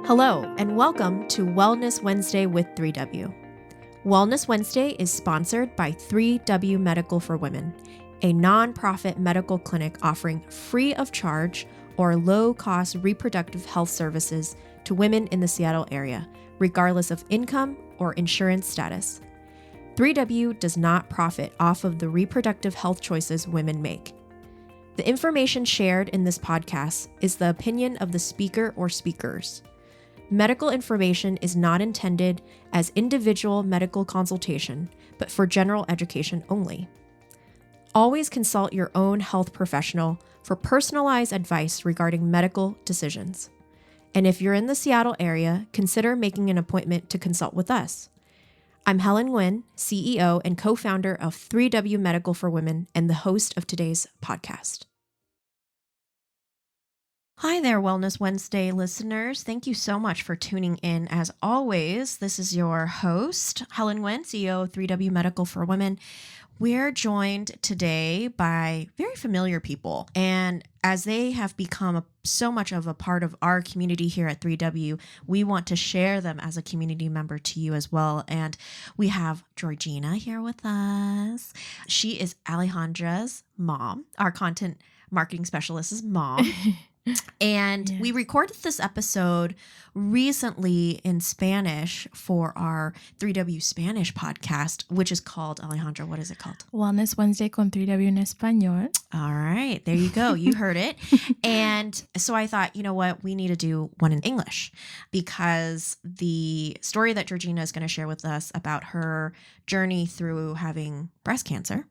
Hello, and welcome to Wellness Wednesday with 3W. Wellness Wednesday is sponsored by 3W Medical for Women, a nonprofit medical clinic offering free of charge or low-cost reproductive health services to women in the Seattle area, regardless of income or insurance status. 3W does not profit off of the reproductive health choices women make. The information shared in this podcast is the opinion of the speaker or speakers. Medical information is not intended as individual medical consultation, but for general education only. Always consult your own health professional for personalized advice regarding medical decisions. And if you're in the Seattle area, consider making an appointment to consult with us. I'm Helen Nguyen, CEO and co-founder of 3W Medical for Women and the host of today's podcast. Hi there, Wellness Wednesday listeners. Thank you so much for tuning in. As always, this is your host, Helen Nguyen, CEO of 3W Medical for Women. We're joined today by very familiar people, and as they have become so much of a part of our community here at 3W, we want to share them as a community member to you as well. And we have Georgina here with us. She is Alejandra's mom, our content marketing specialist's mom. And Yes. We recorded this episode recently in Spanish for our 3W Spanish podcast, which is called, Alejandra, what is it called? Wellness Wednesday con 3W en español. All right, there you go. You heard it. And so I thought, you know what, we need to do one in English because the story that Georgina is going to share with us about her journey through having breast cancer.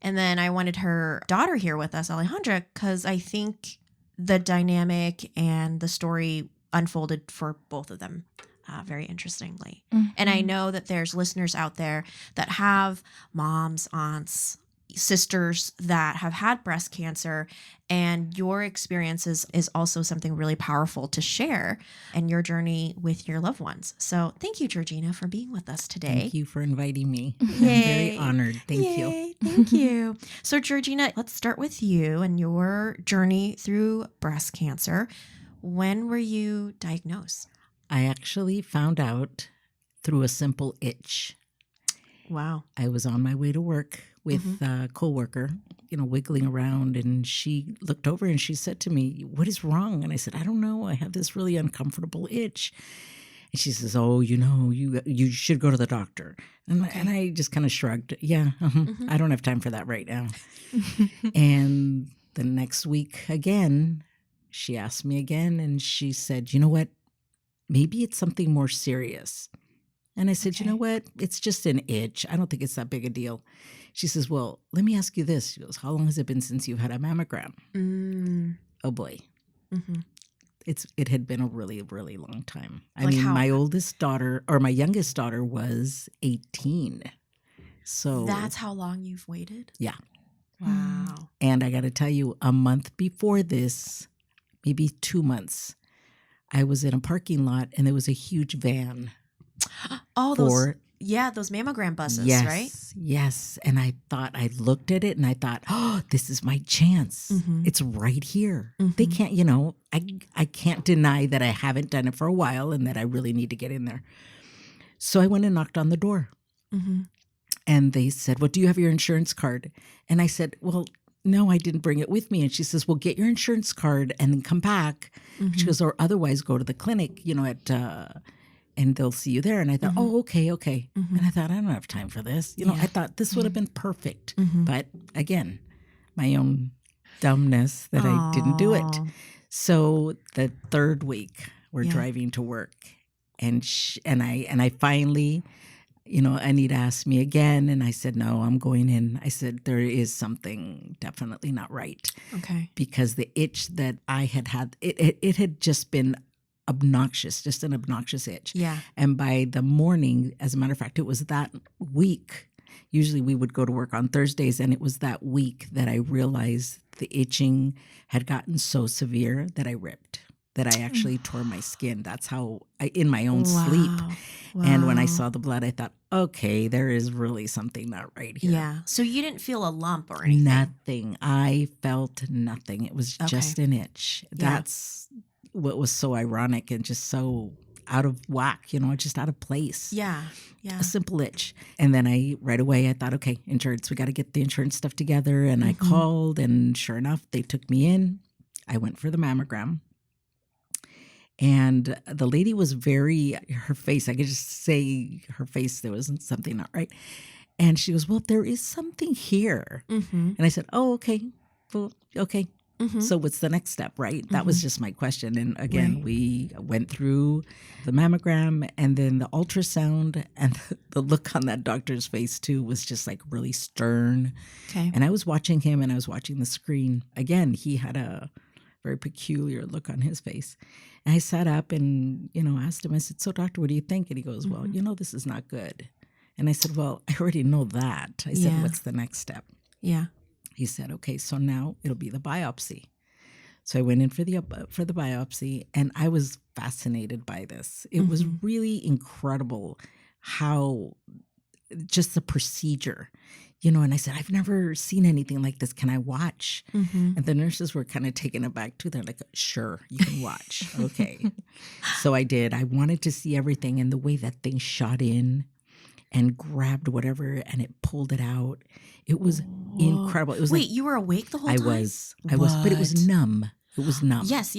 And then I wanted her daughter here with us, Alejandra, because I think the dynamic and the story unfolded for both of them very interestingly. Mm-hmm. And I know that there's listeners out there that have moms, aunts, sisters that have had breast cancer, and your experiences is also something really powerful to share and your journey with your loved ones. So thank you, Georgina, for being with us today. Thank you for inviting me. Yay. I'm very honored. Thank you. Yay, thank you. So Georgina, let's start with you and your journey through breast cancer. When were you diagnosed? I actually found out through a simple itch. Wow. I was on my way to work with a coworker, wiggling around, and she looked over and she said to me, "What is wrong?" And I said, "I don't know. I have this really uncomfortable itch." And she says, "Oh, you should go to the doctor." And, Okay. and I just kind of shrugged. Yeah, I don't have time for that right now. And the next week again, she asked me again, and she said, "You know what? Maybe it's something more serious." And I said, Okay. "You know what? It's just an itch. I don't think it's that big a deal." She says, "Well, let me ask you this." She goes, "How long has it been since you've had a mammogram?" Oh boy. Mm-hmm. It had been a really, really long time. I Like mean, how- my youngest daughter was 18. So That's how long you've waited? Yeah. Wow. And I got to tell you, a month before this, maybe 2 months, I was in a parking lot and there was a huge van Oh, for those mammogram buses, yes, right? Yes. And I looked at it and I thought, oh, this is my chance. Mhm. It's right here. They Mhm. can't, I can't deny that I haven't done it for a while and that I really need to get in there. So I went and knocked on the door Mm-hmm. and they said, "Well, do you have your insurance card?" And I said, "Well, no, I didn't bring it with me." And she says, "Well, get your insurance card and then come back." Mm-hmm. She goes, "Or otherwise go to the clinic, and they'll see you there." And I thought, Mhm. "Oh, okay." Mhm. And I thought, I don't have time for this. Yeah. I thought this would have been perfect. Mhm. But again, my own dumbness that I didn't do it. Aw. So the third week, we're Yeah. driving to work, and I finally, Anita asked me again, and I said, "No, I'm going in." I said, "There is something definitely not right," Okay. because the itch that I had, it had just been obnoxious, just an obnoxious itch. Yeah. And by the morning, as a matter of fact, it was that week. Usually we would go to work on Thursdays, and it was that week that I realized the itching had gotten so severe that I ripped, that I actually tore my skin. That's how in my own sleep. Wow. And when I saw the blood, I thought, okay, there is really something not right here. Yeah. So you didn't feel a lump or anything? Nothing. I felt nothing. It was Okay. just an itch. Yeah. That's what was so ironic and just so out of whack, just out of place. Yeah. A simple itch. And then right away I thought, okay, insurance, we got to get the insurance stuff together. And I called, and sure enough, they took me in. I went for the mammogram. And the lady was her face, I could just say her face, there was something not right. And she goes, well, there is something here. And I said, oh, okay. Well, okay. So what's the next step, right? That was just my question. And again, we went through the mammogram and then the ultrasound, and the look on that doctor's face too was just like really stern. Okay. And I was watching him and I was watching the screen. Again, he had a very peculiar look on his face. And I sat up and, asked him, I said, so doctor, what do you think? And he goes, well, this is not good. And I said, well, I already know that. I said, what's the next step? Yeah. He said, okay, so now it'll be the biopsy. So I went in for the biopsy, and I was fascinated by this. It was really incredible how just the procedure, and I said, I've never seen anything like this. Can I watch? And the nurses were kind of taken aback too. They're like, sure, you can watch. Okay. So I did. I wanted to see everything, and the way that thing shot in and grabbed whatever and it pulled it out. It was incredible. It was you were awake the whole time? I was, but it was numb. It was numb. Yes.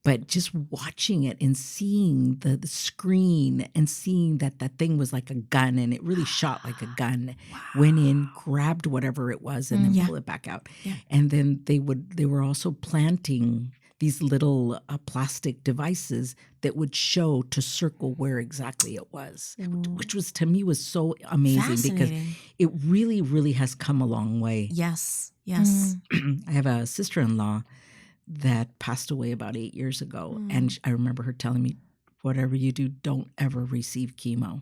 But just watching it and seeing the screen and seeing that thing was like a gun, and it really shot like a gun, went in, grabbed whatever it was, and then pull it back out. Yeah. And then they were also planting these little plastic devices that would show to circle where exactly it was, which was, to me, was so amazing because it really, really has come a long way. Yes. I have a sister-in-law that passed away about 8 years ago. And I remember her telling me, whatever you do, don't ever receive chemo.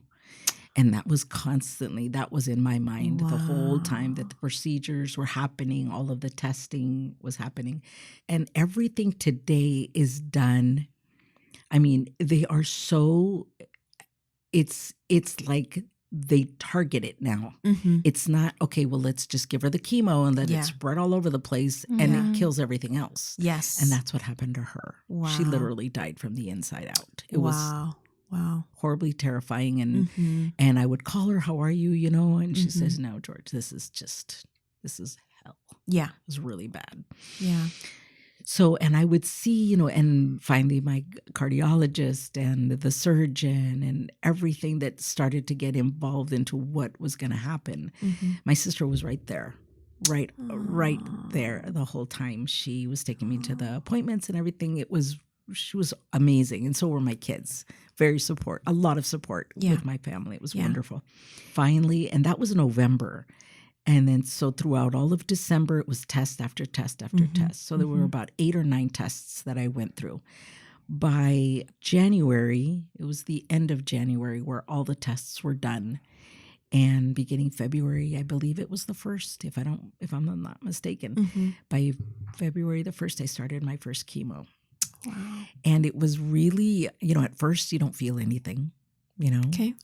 And that was in my mind the whole time that the procedures were happening, all of the testing was happening. And everything today is done. I mean, they are so, it's like they target it now. It's not, okay, well, let's just give her the chemo and let it spread all over the place and it kills everything else. Yes. And that's what happened to her. Wow. She literally died from the inside out. It was horribly terrifying. And I would call her, how are you, and she says, no, George, this is hell. Yeah. It was really bad. Yeah. So, and I would see, and finally my cardiologist and the surgeon and everything that started to get involved into what was going to happen. My sister was right there, right there the whole time. She was taking me to the appointments and everything. She was amazing. And so were my kids. A lot of support with my family. It was wonderful. Finally, and that was November. And then so throughout all of December, it was test after test after test. So there were about 8 or 9 tests that I went through. By January, it was the end of January where all the tests were done. And beginning February, I believe it was the 1st, if I'm not mistaken. By February the 1st, I started my first chemo. Wow. And it was really, at first you don't feel anything, Okay.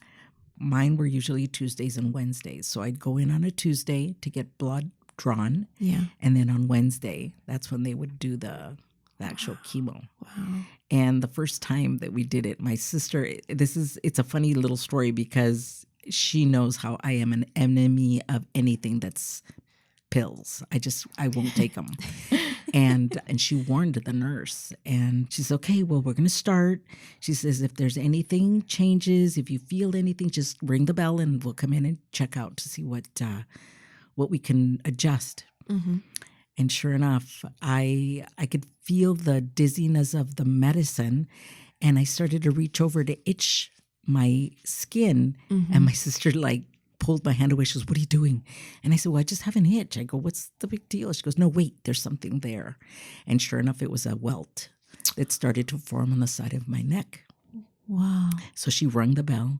Mine were usually Tuesdays and Wednesdays. So I'd go in on a Tuesday to get blood drawn. Yeah. And then on Wednesday, that's when they would do the actual chemo. Wow. And the first time that we did it, my sister, it's a funny little story because she knows how I am an enemy of anything that's pills. I won't take them. And she warned the nurse, and she said, okay, well, we're going to start. She says, if there's anything changes, if you feel anything, just ring the bell and we'll come in and check out to see what we can adjust. And sure enough, I could feel the dizziness of the medicine, and I started to reach over to itch my skin, and my sister pulled my hand away. She goes, what are you doing? And I said, well, I just have an itch. I go, what's the big deal? She goes, no, wait, there's something there. And sure enough, it was a welt that started to form on the side of my neck. Wow. So she rung the bell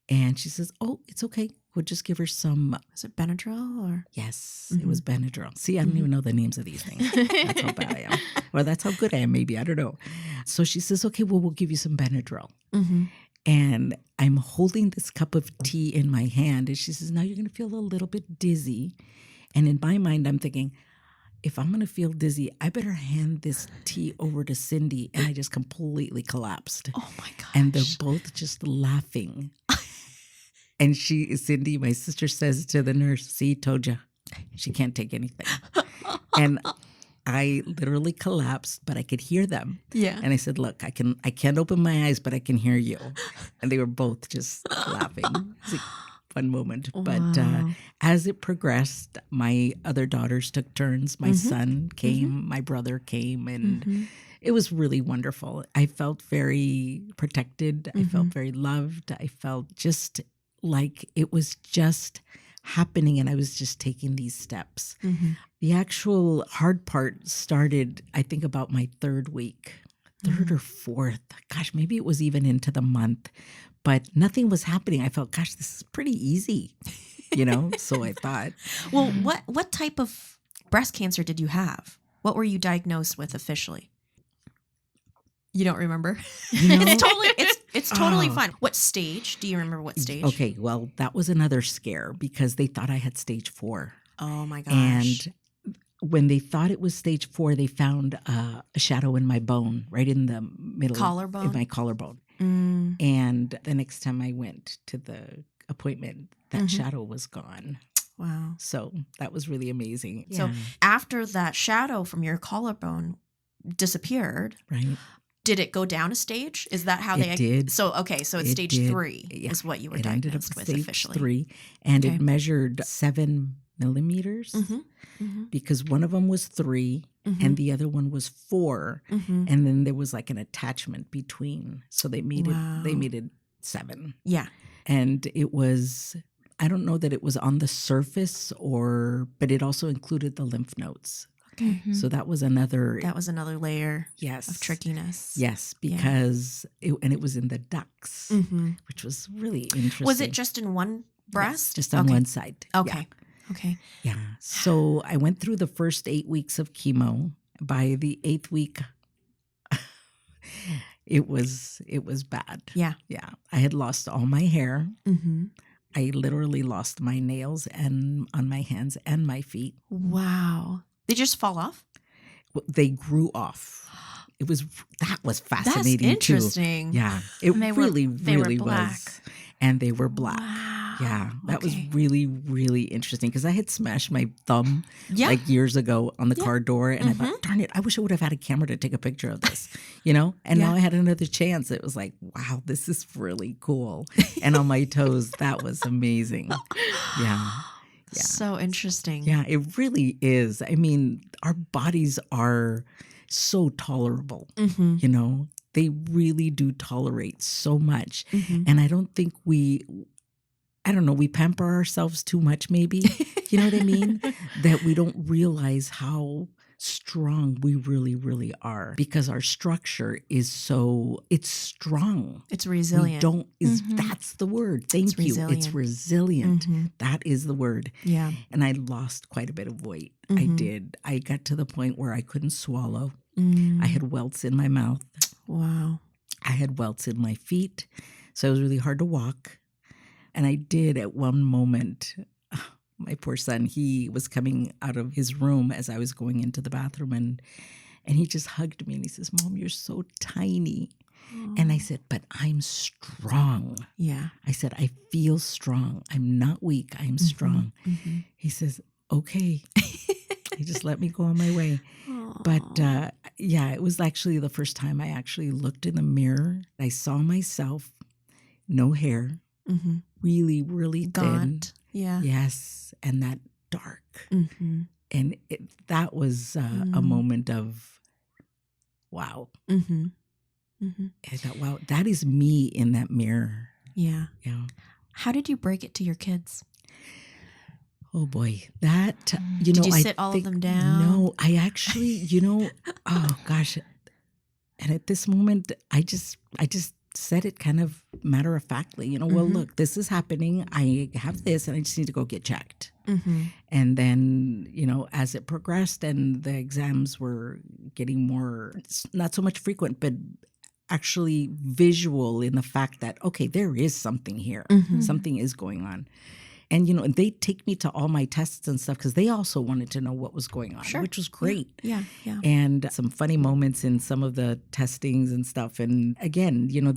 and she says, oh, it's okay. We'll just give her some. Was it Benadryl or? Yes, it was Benadryl. See, I don't even know the names of these things. That's how bad I am. Or that's how good I am, maybe. I don't know. So she says, okay, well, we'll give you some Benadryl. And I'm holding this cup of tea in my hand. And she says, now you're going to feel a little bit dizzy. And in my mind, I'm thinking, if I'm going to feel dizzy, I better hand this tea over to Cindy. And I just completely collapsed. Oh my gosh. And they're both just laughing. And Cindy, my sister, says to the nurse, see, told you, she can't take anything. And I literally collapsed, but I could hear them. Yeah. And I said, look, I can't open my eyes, but I can hear you. And they were both just laughing. It was a fun moment. Wow. But as it progressed, my other daughters took turns. My son came, my brother came, and it was really wonderful. I felt very protected. I felt very loved. I felt just like it was just happening and I was just taking these steps. The actual hard part started, I think, about my third week, third or fourth. Gosh, maybe it was even into the month, but nothing was happening. I felt, gosh, this is pretty easy, So I thought. Well, what type of breast cancer did you have? What were you diagnosed with officially? You don't remember? It's totally fine. What stage? Do you remember what stage? Okay, well, that was another scare because they thought I had stage 4. Oh my gosh. And when they thought it was stage 4, they found a shadow in my bone, right in the middle. Collarbone? In my collarbone. And the next time I went to the appointment, that shadow was gone. Wow. So that was really amazing. So after that shadow from your collarbone disappeared, right? Did it go down a stage? Is that how it did? So it's stage 3 is what you were diagnosed with stage officially. 3, and it measured 7 millimeters because one of them was 3 and the other one was 4, and then there was like an attachment between. So they made it 7. Yeah, and it was. I don't know that it was on the surface but it also included the lymph nodes. Okay. So that was another layer of trickiness. Yes, because it was in the ducts, which was really interesting. Was it just in one breast? Yes, just on one side. Okay. Yeah. Okay. Yeah. So I went through the first 8 weeks of chemo. By the 8th week, it was bad. Yeah. Yeah. I had lost all my hair. I literally lost my nails and on my hands and my feet. Wow. They just fall off? They grew off. That was fascinating. That's interesting. Too. Yeah. It really was. And they were black. Wow. Yeah. That was really, really interesting because I had smashed my thumb like years ago on the car door. And I thought, darn it, I wish I would have had a camera to take a picture of this, And now I had another chance. It was like, wow, this is really cool. And on my toes, that was amazing. Yeah. Yeah. So interesting. Yeah, it really is. I mean, our bodies are so tolerable, They really do tolerate so much. And I don't think we pamper ourselves too much maybe. You know what I mean? That we don't realize how strong we really, really are because our structure is it's strong. It's resilient. That's the word. Thank you. Resilient. It's resilient. That is the word. Yeah. And I lost quite a bit of weight. I did. I got to the point where I couldn't swallow. I had welts in my mouth. Wow. I had welts in my feet. So it was really hard to walk. And I did at one moment. My poor son, he was coming out of his room as I was going into the bathroom and he just hugged me and he says, Mom, you're so tiny. Oh. And I said, but I'm strong. Yeah. I said, I feel strong. I'm not weak. I'm strong. He says, okay. He just let me go on my way. Aww. But it was actually the first time I actually looked in the mirror. I saw myself, no hair, really, really gaunt. Thin. Yeah. Yes. And that dark. And that was a moment of, wow. I thought, wow, that is me in that mirror. Yeah. Yeah. How did you break it to your kids? Oh boy, that, Did you sit all of them down? No, I actually, oh gosh. And at this moment, I just said it kind of matter of factly, well, look, this is happening. I have this and I just need to go get checked. And then, as it progressed and the exams were getting more, not so much frequent, but actually visual in the fact that, okay, there is something here. Something is going on. And, you know, and they'd take me to all my tests and stuff because they also wanted to know what was going on, Sure. which was great. Yeah. And some funny moments in some of the testings and stuff. And again, you know,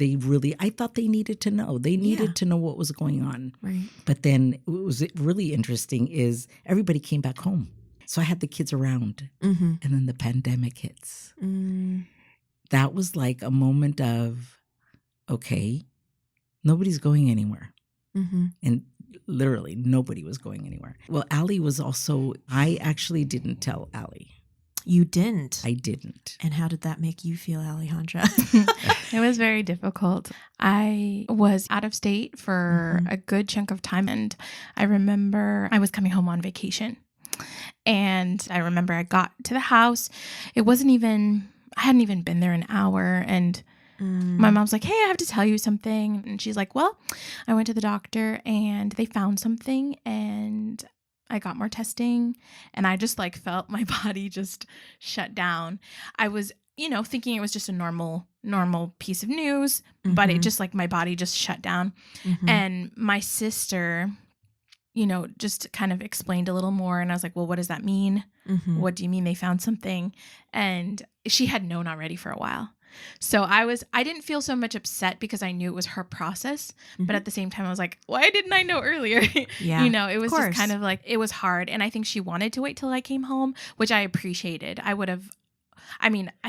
I thought they needed to know. They needed to know what was going on. Right. But then what was really interesting is everybody came back home. So I had the kids around. Mm-hmm. And then the pandemic hits. Mm. That was like a moment of, okay, nobody's going anywhere. Mm-hmm. And literally nobody was going anywhere. Well, Allie was also, I actually didn't tell Allie. You didn't? I didn't. And how did that make you feel, Alejandra? It was very difficult. I was out of state for a good chunk of time. And I remember I was coming home on vacation. And I remember I got to the house. I hadn't even been there an hour. And my mom's like, hey, I have to tell you something. And she's like, well, I went to the doctor and they found something and I got more testing. And I just like felt my body just shut down. I was, you know, thinking it was just a normal piece of news, but it just like my body just shut down. And my sister, you know, just kind of explained a little more. And I was like, well, what does that mean? What do you mean they found something? And she had known already for a while. So I didn't feel so much upset because I knew it was her process. But at the same time, I was like, why didn't I know earlier? Yeah. You know, it was just kind of like, it was hard. And I think she wanted to wait till I came home, which I appreciated. I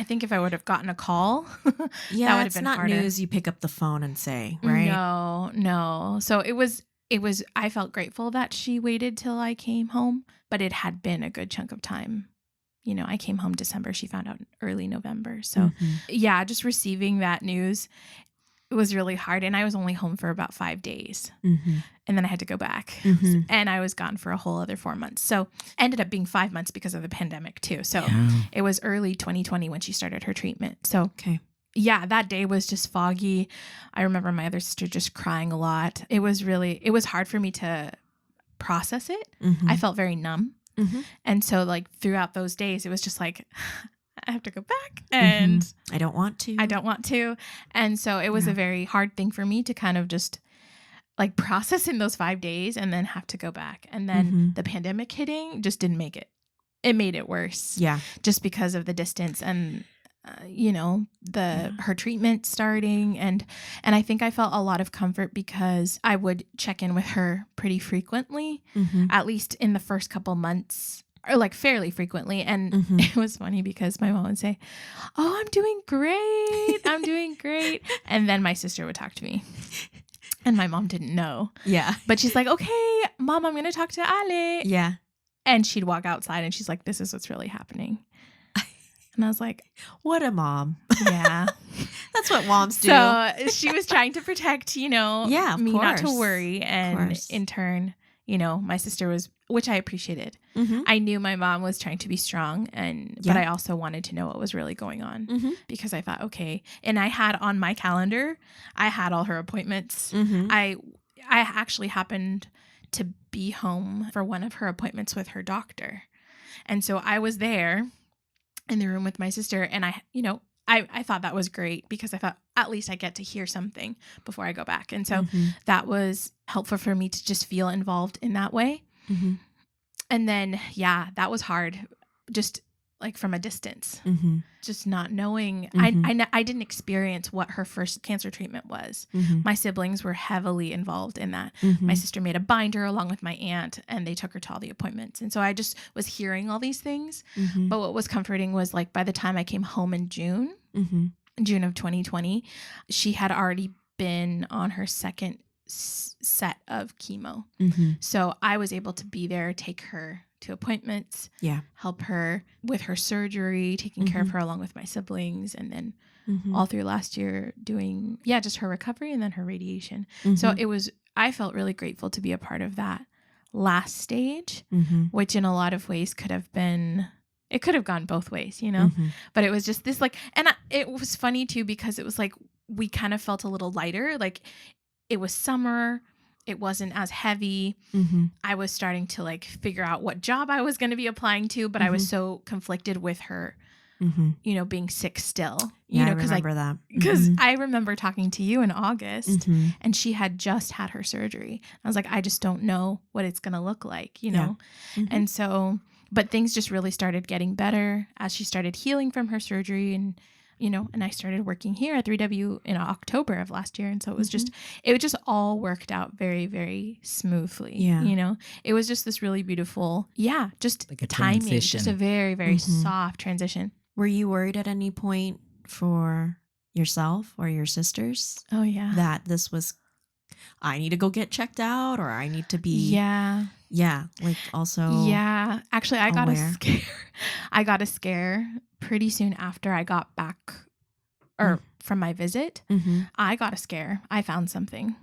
think if I would have gotten a call, that would have been not harder. news you pick up the phone and say, right? No. So it was, I felt grateful that she waited till I came home, but it had been a good chunk of time. You know, I came home December. She found out early November. So yeah, just receiving that news, it was really hard. And I was only home for about 5 days. And then I had to go back. And I was gone for a whole other 4 months. So ended up being 5 months because of the pandemic too. So it was early 2020 when she started her treatment. So yeah, that day was just foggy. I remember my other sister just crying a lot. It was hard for me to process it. I felt very numb. And so like throughout those days, it was just like, I have to go back and I don't want to. And so it was a very hard thing for me to kind of just like process in those 5 days and then have to go back. And then the pandemic hitting just didn't make it. It made it worse. Yeah. Just because of the distance and you know, her treatment starting. And I think I felt a lot of comfort because I would check in with her pretty frequently, at least in the first couple months, or like fairly frequently. And it was funny because my mom would say, oh, I'm doing great. I'm doing great. And then my sister would talk to me. And my mom didn't know. Yeah. But she's like, okay, Mom, I'm going to talk to Ale. Yeah. And she'd walk outside and she's like, this is what's really happening. And I was like, what a mom. Yeah. That's what moms do. So she was trying to protect, you know, of me course. not to worry. And in turn, you know, my sister was, which I appreciated. I knew my mom was trying to be strong, but I also wanted to know what was really going on because I thought, okay. And I had on my calendar, I had all her appointments. I actually happened to be home for one of her appointments with her doctor. And so I was there in the room with my sister, and I thought that was great because I thought at least I get to hear something before I go back. And so that was helpful for me to just feel involved in that way. And then, yeah, that was hard. Just like from a distance, just not knowing. I didn't experience what her first cancer treatment was. My siblings were heavily involved in that. My sister made a binder along with my aunt, and they took her to all the appointments. And so I just was hearing all these things. But what was comforting was like by the time I came home in June of 2020, she had already been on her second set of chemo. So I was able to be there, take her to appointments, help her with her surgery, taking care of her along with my siblings, and then all through last year doing just her recovery and then her radiation. So I felt really grateful to be a part of that last stage, which in a lot of ways could have gone both ways, you know, but it was just this like, and it was funny too, because it was like, we kind of felt a little lighter. Like it was summer. It wasn't as heavy. I was starting to like figure out what job I was going to be applying to, but I was so conflicted with her you know, being sick still. Yeah, You know, I remember that. Because I remember talking to you in August and she had just had her surgery. I was like, I just don't know what it's going to look like, you know? And so, but things just really started getting better as she started healing from her surgery and, you know, and I started working here at 3W in October of last year. And so it was it just all worked out very, very smoothly. Yeah. You know, it was just this really beautiful, just like a timing, transition. just a very, very soft transition. Were you worried at any point for yourself or your sisters? Oh, yeah. That this was, I need to go get checked out, or I need to be. Yeah. Like also. Yeah. Actually, I got aware. I got a scare pretty soon after I got back or from my visit. I got a scare. I found something.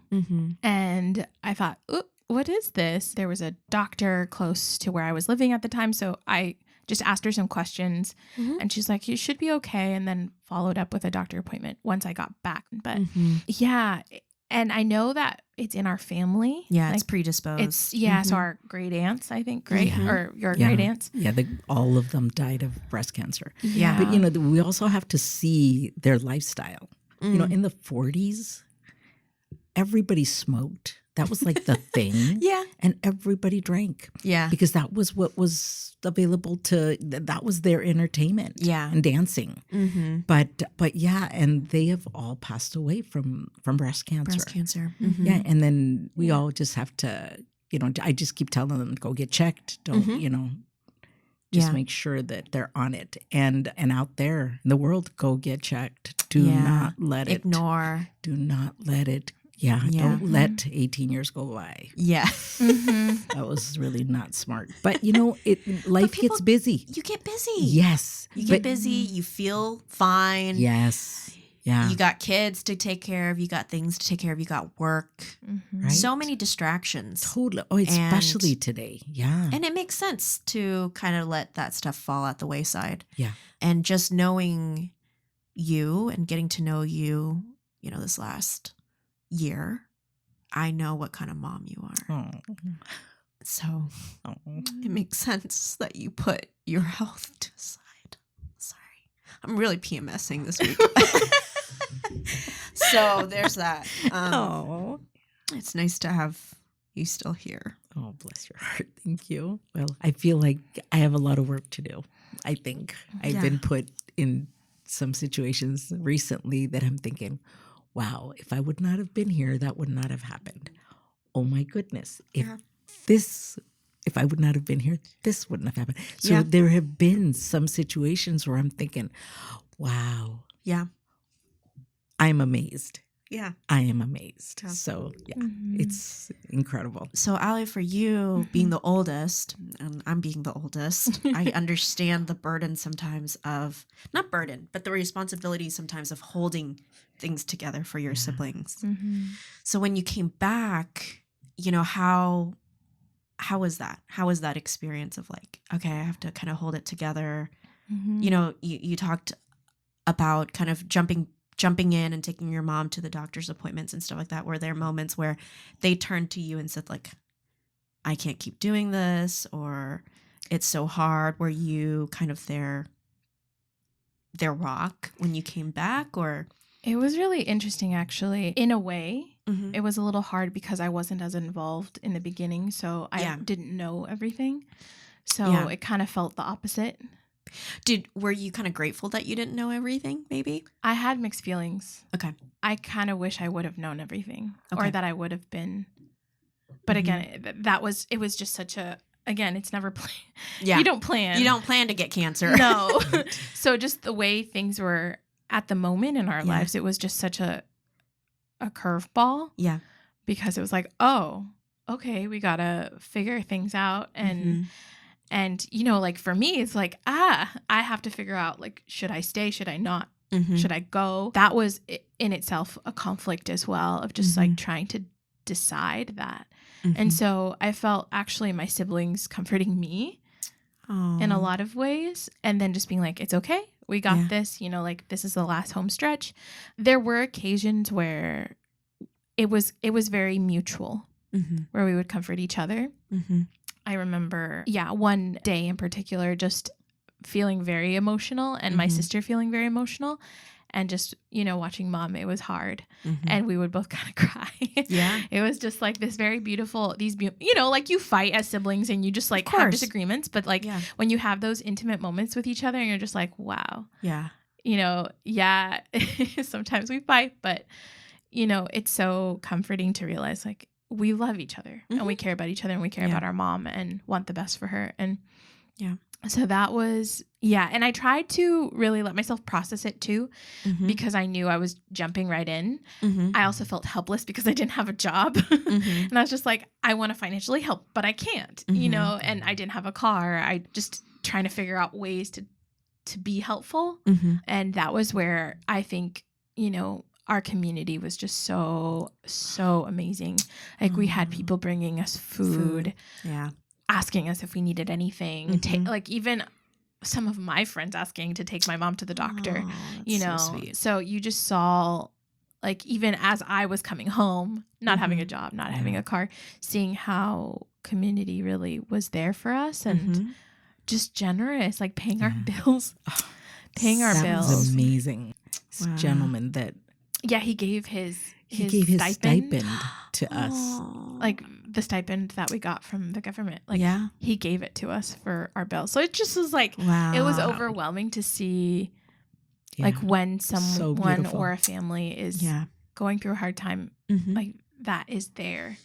And I thought, what is this? There was a doctor close to where I was living at the time. So I just asked her some questions and she's like, you should be okay. And then followed up with a doctor appointment once I got back. But yeah. And I know that it's in our family. Yeah, like, it's predisposed. So our great aunts, I think, right? Or your great aunts. Yeah, all of them died of breast cancer. Yeah. But, you know, we also have to see their lifestyle. You know, in the 40s, everybody smoked. That was like the thing. And everybody drank. Yeah. Because that was what was available that was their entertainment. Yeah. And dancing. But yeah, and they have all passed away from breast cancer. Breast cancer. Yeah. And then we all just have to, you know, I just keep telling them, go get checked. Don't, you know, just make sure that they're on it. And out there in the world, go get checked. Do not let it. Ignore. Do not let it. Yeah. Don't let 18 years go by. Yeah. That was really not smart. But, you know, life gets busy. You get busy. Yes. You get busy. You feel fine. Yes. Yeah. You got kids to take care of. You got things to take care of. You got work. Right? So many distractions. Totally. Oh, especially today. Yeah. And it makes sense to kind of let that stuff fall at the wayside. Yeah. And just knowing you and getting to know you, you know, this last year, I know what kind of mom you are. Oh. So it makes sense that you put your health to the side. Sorry. I'm really PMSing this week. So there's that. It's nice to have you still here. Oh, bless your heart. Thank you. Well, I feel like I have a lot of work to do. I think I've been put in some situations recently that I'm thinking, wow, if I would not have been here, that would not have happened. Oh my goodness. If I would not have been here, this wouldn't have happened. So there have been some situations where I'm thinking, wow. Yeah. I'm amazed. Yeah. I am amazed. Yeah. So it's incredible. So Ali, for you being the oldest, and I'm being the oldest, I understand the burden sometimes of, not burden, but the responsibility sometimes of holding things together for your siblings. So when you came back, you know, how was that? How was that experience of like, okay, I have to kind of hold it together. You know, you talked about kind of jumping in and taking your mom to the doctor's appointments and stuff like that. Were there moments where they turned to you and said like, I can't keep doing this, or it's so hard? Were you kind of their rock when you came back? Or it was really interesting, actually. In a way, it was a little hard because I wasn't as involved in the beginning, so I didn't know everything. So it kind of felt the opposite. Were you kind of grateful that you didn't know everything, maybe? I had mixed feelings. Okay. I kind of wish I would have known everything, or that I would have been. But again, it was just such a, again, it's never planned. Yeah. You don't plan. You don't plan to get cancer. No. So just the way things were at the moment in our lives, it was just such a curveball. Yeah. Because it was like, oh, okay, we got to figure things out. And, you know, like for me, it's like, I have to figure out, like, should I stay? Should I not? Should I go? That was in itself a conflict as well of just like trying to decide that. And so I felt actually my siblings comforting me in a lot of ways. And then just being like, it's okay. We got this, you know, like this is the last home stretch. There were occasions where it was very mutual, where we would comfort each other. I remember, one day in particular, just feeling very emotional and my sister feeling very emotional. And just, watching Mom, it was hard. And we would both kind of cry. Yeah. It was just like this very beautiful, like you fight as siblings and you just like have disagreements. But like when you have those intimate moments with each other and you're just like, wow. Yeah. Sometimes we fight, but, it's so comforting to realize like we love each other and we care about each other and we care about our mom and want the best for her. And so that was, and I tried to really let myself process it too, because I knew I was jumping right in. I also felt helpless because I didn't have a job. And I was just like, I want to financially help, but I can't, and I didn't have a car. I just trying to figure out ways to be helpful. And that was where I think, our community was just so amazing. Like we had people bringing us food. Yeah. Asking us if we needed anything, like even some of my friends asking to take my mom to the doctor, so sweet. So you just saw, like, even as I was coming home, not having a job, not having a car, seeing how community really was there for us and just generous, like paying our bills, That was amazing. This gentleman that he gave his stipend to us. Like the stipend that we got from the government. Like he gave it to us for our bills. So it just was like, it was overwhelming to see like when someone or a family is going through a hard time, like that is there,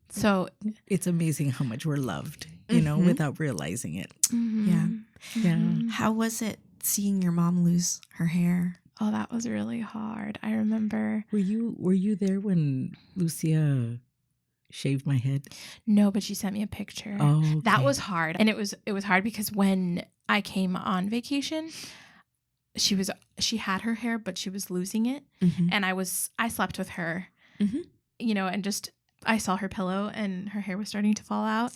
So it's amazing how much we're loved, without realizing it. How was it seeing your mom lose her hair? Oh, that was really hard. I remember. Were you there when Lucia shaved my head? No, but she sent me a picture. Oh, okay. That was hard. And it was hard because when I came on vacation, she had her hair, but she was losing it. And I slept with her, and just, I saw her pillow and her hair was starting to fall out.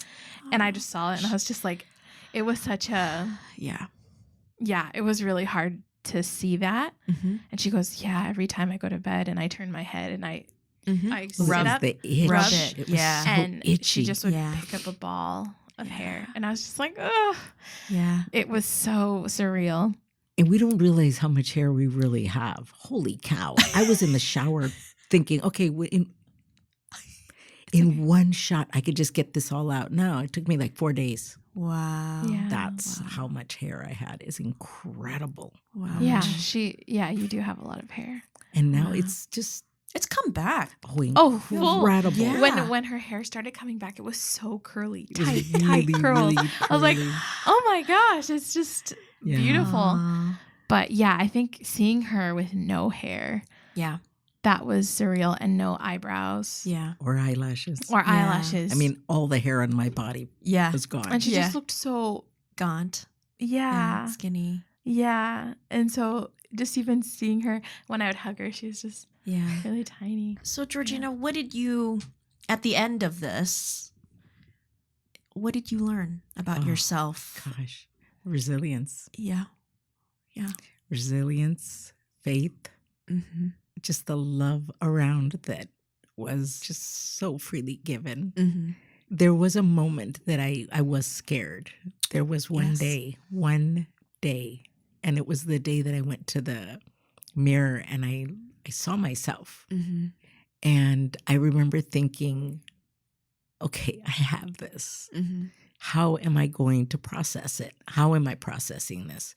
And I just saw it and I was just like, it was such a, it was really hard to see that. And she goes, every time I go to bed and I turn my head and I sit up, the itch. Rub it. It was so and itchy. she just would pick up a ball of hair. And I was just like, oh, it was so surreal. And we don't realize how much hair we really have. Holy cow. I was in the shower thinking, okay, in one shot, I could just get this all out. No, it took me like 4 days. Wow. Yeah. That's how much hair I had. Is incredible. Wow. Yeah, you do have a lot of hair. And now it's come back. Incredible. Yeah. When her hair started coming back, it was so curly, It was tight really, curls. really I was like, curly. oh my gosh, it's just beautiful. But I think seeing her with no hair, that was surreal, and no eyebrows. Or eyelashes. Eyelashes. I mean, all the hair on my body was gone. And she just looked so gaunt. Yeah. Skinny. Yeah. And so just even seeing her, when I would hug her, she was just really tiny. So Georgina, what did you, at the end of this, what did you learn about yourself? Gosh. Resilience. Yeah. Resilience, faith, just the love around that was just so freely given. There was a moment that I was scared. There was one day, and it was the day that I went to the mirror and I saw myself. And I remember thinking, okay, I have this. How am I going to process it? How am I processing this?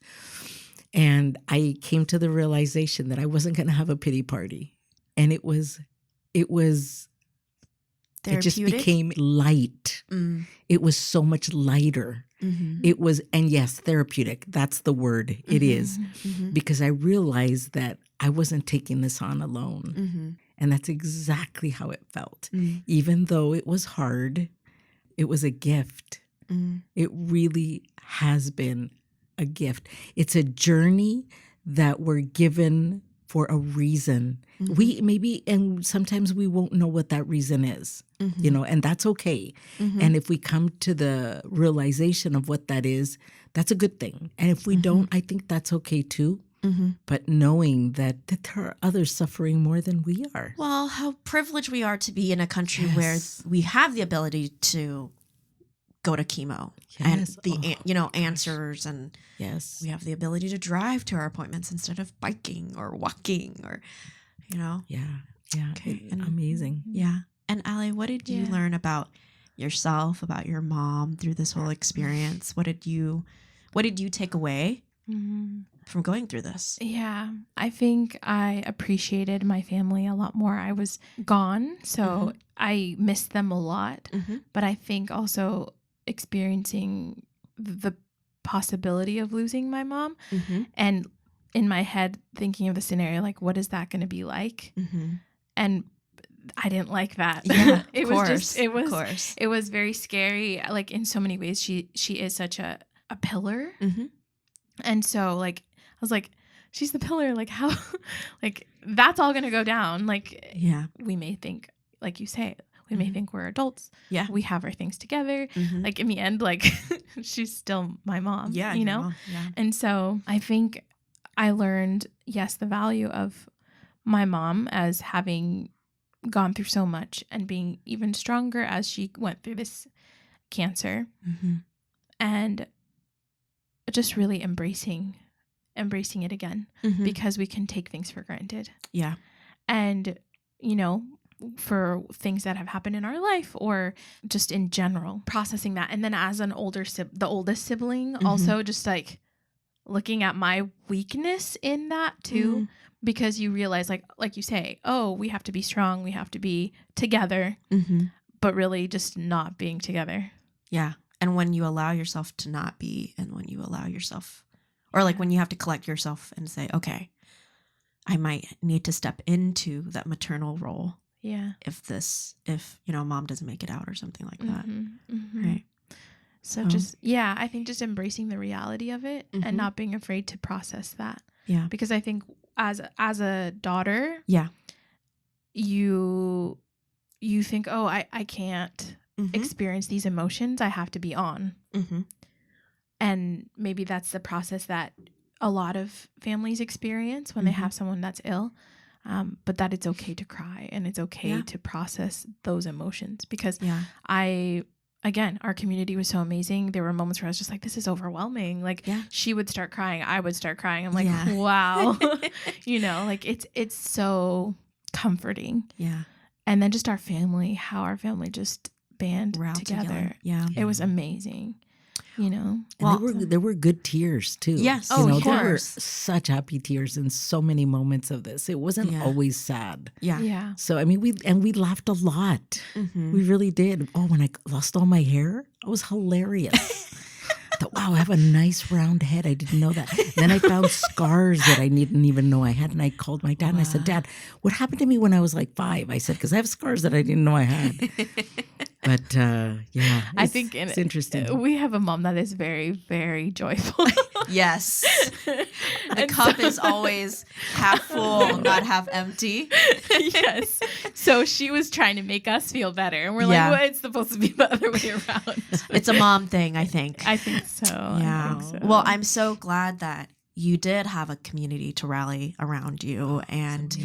And I came to the realization that I wasn't going to have a pity party. And it just became light. It was so much lighter. It was, and yes, therapeutic. That's the word. It is. Because I realized that I wasn't taking this on alone. And that's exactly how it felt. Even though it was hard, it was a gift. It really has been a gift. It's a journey that we're given for a reason. And sometimes we won't know what that reason is, and that's okay. And if we come to the realization of what that is, that's a good thing. And if we don't, I think that's okay too. But knowing that there are others suffering more than we are. Well, how privileged we are to be in a country where we have the ability to go to chemo and the answers, and we have the ability to drive to our appointments instead of biking or walking or okay. Amazing. And Ale, what did you learn about yourself, about your mom through this whole experience? What did you take away from going through this? I think I appreciated my family a lot more. I was gone, so I missed them a lot, but I think also experiencing the possibility of losing my mom and in my head thinking of the scenario, like, what is that going to be like? And I didn't like that. It was very scary. Like, in so many ways, she is such a pillar. And so, like, I was like, she's the pillar. Like, how, like, that's all going to go down. Like, we may think, like you say, we may think we're adults. We have our things together. Like, in the end, like, she's still my mom, you know? Mom. And so I think I learned, the value of my mom as having gone through so much and being even stronger as she went through this cancer, and just really embracing it again, because we can take things for granted. And, for things that have happened in our life or just in general, processing that. And then as the oldest sibling, also just like looking at my weakness in that too, because you realize, like you say, oh, we have to be strong, we have to be together, but really just not being together. And when you allow yourself to not be, and when you allow yourself, or like when you have to collect yourself and say, okay, I might need to step into that maternal role. If mom doesn't make it out or something like that. Right. So I think just embracing the reality of it and not being afraid to process that. Because I think as a daughter, you think, oh, I can't experience these emotions. I have to be on. And maybe that's the process that a lot of families experience when they have someone that's ill. But that it's okay to cry and it's okay to process those emotions, because our community was so amazing. There were moments where I was just like, this is overwhelming. Like she would start crying. I would start crying. I'm like, wow, like it's so comforting. And then just how our family just band together. It was amazing. And there were good tears too. Yes. There were such happy tears in so many moments of this. It wasn't always sad. So, I mean, we laughed a lot. We really did. Oh, when I lost all my hair, it was hilarious. I thought, wow, I have a nice round head. I didn't know that. Then I found scars that I didn't even know I had. And I called my dad and I said, Dad, what happened to me when I was like 5? I said, because I have scars that I didn't know I had. But I think it's interesting. We have a mom that is very, very joyful. Yes. The cup is always half full, not half empty. Yes. So she was trying to make us feel better. And we're like, well, it's supposed to be the other way around. It's a mom thing, I think. I think so. Yeah. Well, I'm so glad that you did have a community to rally around you. And,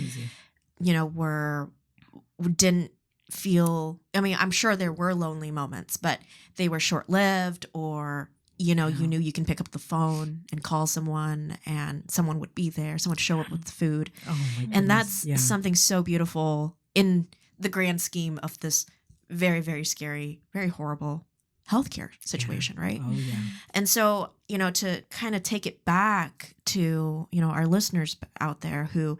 didn't feel, I mean, I'm sure there were lonely moments, but they were short-lived, or you knew you can pick up the phone and call someone and someone would be there, someone would show up with food. Oh my goodness. And that's something so beautiful in the grand scheme of this very, very scary, very horrible healthcare situation, right? Oh yeah. And so, to kind of take it back to, our listeners out there who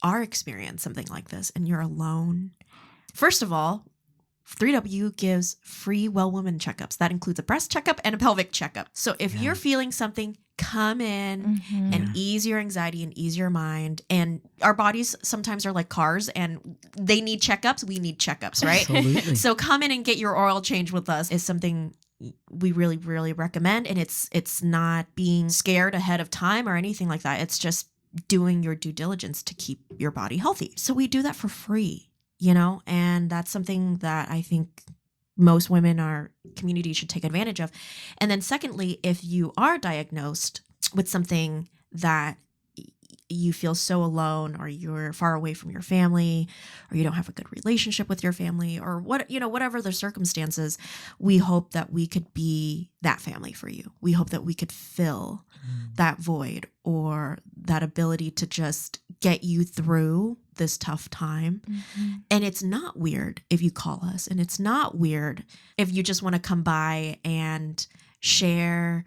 are experiencing something like this and you're alone. First of all, 3W gives free well woman checkups. That includes a breast checkup and a pelvic checkup. So if you're feeling something, come in and ease your anxiety and ease your mind. And our bodies sometimes are like cars and they need checkups. We need checkups, right? Absolutely. So come in and get your oil change with us is something we really, really recommend. And it's not being scared ahead of time or anything like that. It's just doing your due diligence to keep your body healthy. So we do that for free. And that's something that I think most women in our community should take advantage of. And then secondly, if you are diagnosed with something that you feel so alone, or you're far away from your family, or you don't have a good relationship with your family, or whatever the circumstances, we hope that we could be that family for you. We hope that we could fill that void, or that ability to just get you through this tough time. And it's not weird if you call us, and it's not weird if you just want to come by and share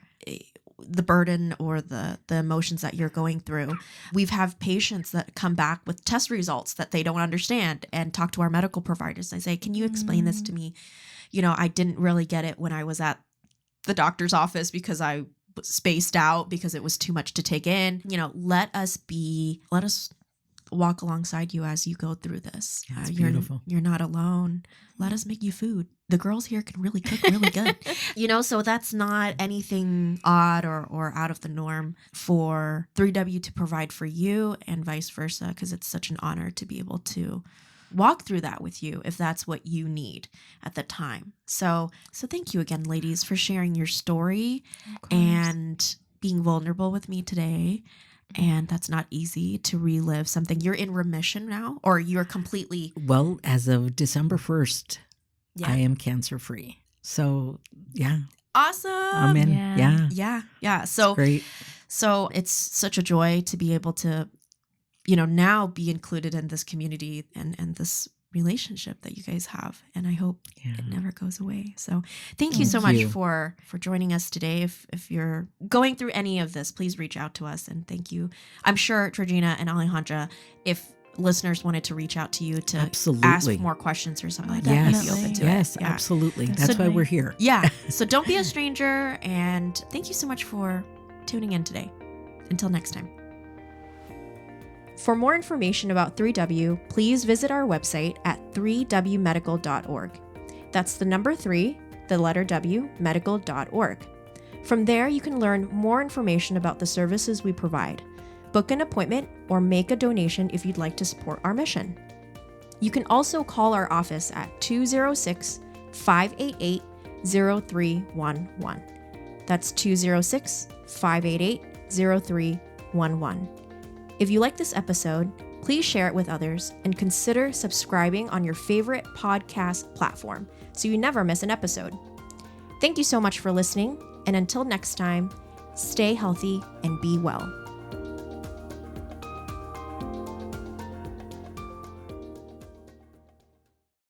the burden or the emotions that you're going through. We've had patients that come back with test results that they don't understand and talk to our medical providers. I say, can you explain this to me? I didn't really get it when I was at the doctor's office because I was spaced out because it was too much to take in. Let us walk alongside you as you go through this. That's beautiful. You're not alone. Let us make you food. The girls here can really cook really good. So that's not anything odd or out of the norm for 3W to provide for you, and vice versa, because it's such an honor to be able to walk through that with you if that's what you need at the time. So thank you again, ladies, for sharing your story and being vulnerable with me today. And that's not easy to relive something. You're in remission now, or you're completely... Well, as of December 1st, I am cancer-free. So, yeah. Awesome. I'm in. Yeah. So great. So it's such a joy to be able to, now be included in this community and this relationship that you guys have. And I hope it never goes away. So thank you so much for joining us today. If you're going through any of this, please reach out to us. And thank you. I'm sure Georgina and Alejandra, if listeners wanted to reach out to you to ask more questions or something like that, you'd be open to it. Yes, absolutely. That's why we're here. Yeah. So don't be a stranger. And thank you so much for tuning in today. Until next time. For more information about 3W, please visit our website at 3wmedical.org. That's the number 3, the letter W, medical.org. From there, you can learn more information about the services we provide, book an appointment, or make a donation if you'd like to support our mission. You can also call our office at 206-588-0311. That's 206-588-0311. If you like this episode, please share it with others and consider subscribing on your favorite podcast platform so you never miss an episode. Thank you so much for listening, and until next time, stay healthy and be well.